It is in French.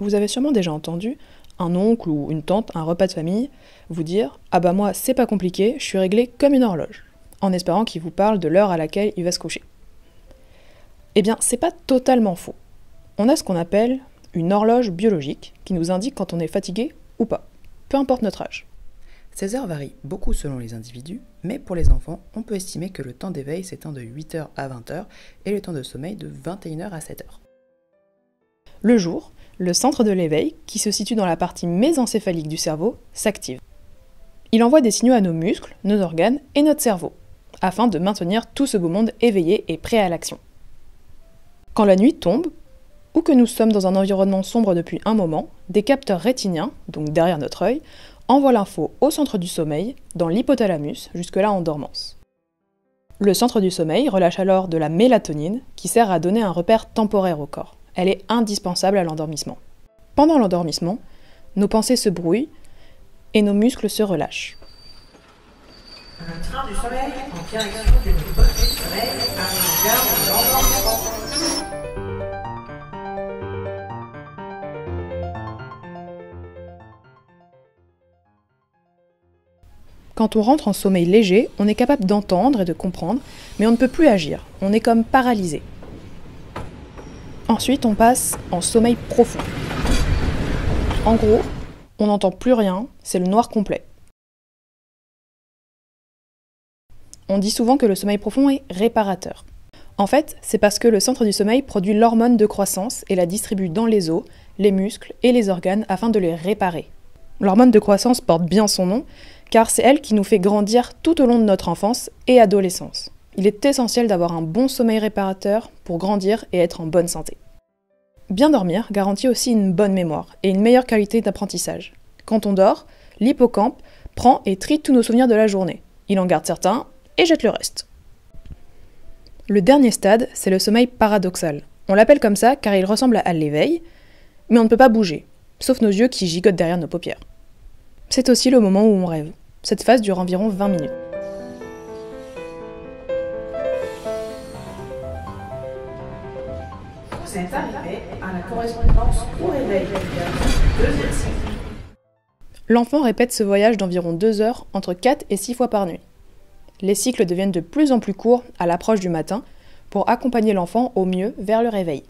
Vous avez sûrement déjà entendu un oncle ou une tante, un repas de famille, vous dire « Ah bah moi, c'est pas compliqué, je suis réglé comme une horloge », en espérant qu'il vous parle de l'heure à laquelle il va se coucher. Eh bien, c'est pas totalement faux. On a ce qu'on appelle une horloge biologique qui nous indique quand on est fatigué ou pas, peu importe notre âge. Ces heures varient beaucoup selon les individus, mais pour les enfants, on peut estimer que le temps d'éveil s'étend de 8h à 20h et le temps de sommeil de 21h à 7h. Le jour, le centre de l'éveil, qui se situe dans la partie mésencéphalique du cerveau, s'active. Il envoie des signaux à nos muscles, nos organes et notre cerveau, afin de maintenir tout ce beau monde éveillé et prêt à l'action. Quand la nuit tombe, ou que nous sommes dans un environnement sombre depuis un moment, des capteurs rétiniens, donc derrière notre œil, envoient l'info au centre du sommeil, dans l'hypothalamus, jusque-là en dormance. Le centre du sommeil relâche alors de la mélatonine, qui sert à donner un repère temporaire au corps. Elle est indispensable à l'endormissement. Pendant l'endormissement, nos pensées se brouillent et nos muscles se relâchent. Un train du sommeil en direction d'une hypothèse du sommeil arrive en gare de l'endormissement. Quand on rentre en sommeil léger, on est capable d'entendre et de comprendre, mais on ne peut plus agir. On est comme paralysé. Ensuite, on passe en sommeil profond. En gros, on n'entend plus rien, c'est le noir complet. On dit souvent que le sommeil profond est réparateur. En fait, c'est parce que le centre du sommeil produit l'hormone de croissance et la distribue dans les os, les muscles et les organes afin de les réparer. L'hormone de croissance porte bien son nom, car c'est elle qui nous fait grandir tout au long de notre enfance et adolescence. Il est essentiel d'avoir un bon sommeil réparateur pour grandir et être en bonne santé. Bien dormir garantit aussi une bonne mémoire et une meilleure qualité d'apprentissage. Quand on dort, l'hippocampe prend et trie tous nos souvenirs de la journée. Il en garde certains et jette le reste. Le dernier stade, c'est le sommeil paradoxal. On l'appelle comme ça car il ressemble à l'éveil, mais on ne peut pas bouger, sauf nos yeux qui gigotent derrière nos paupières. C'est aussi le moment où on rêve. Cette phase dure environ 20 minutes. Vous êtes arrivé à la correspondance au réveil. Deuxième cycle. L'enfant répète ce voyage d'environ 2 heures, entre 4 et 6 fois par nuit. Les cycles deviennent de plus en plus courts à l'approche du matin pour accompagner l'enfant au mieux vers le réveil.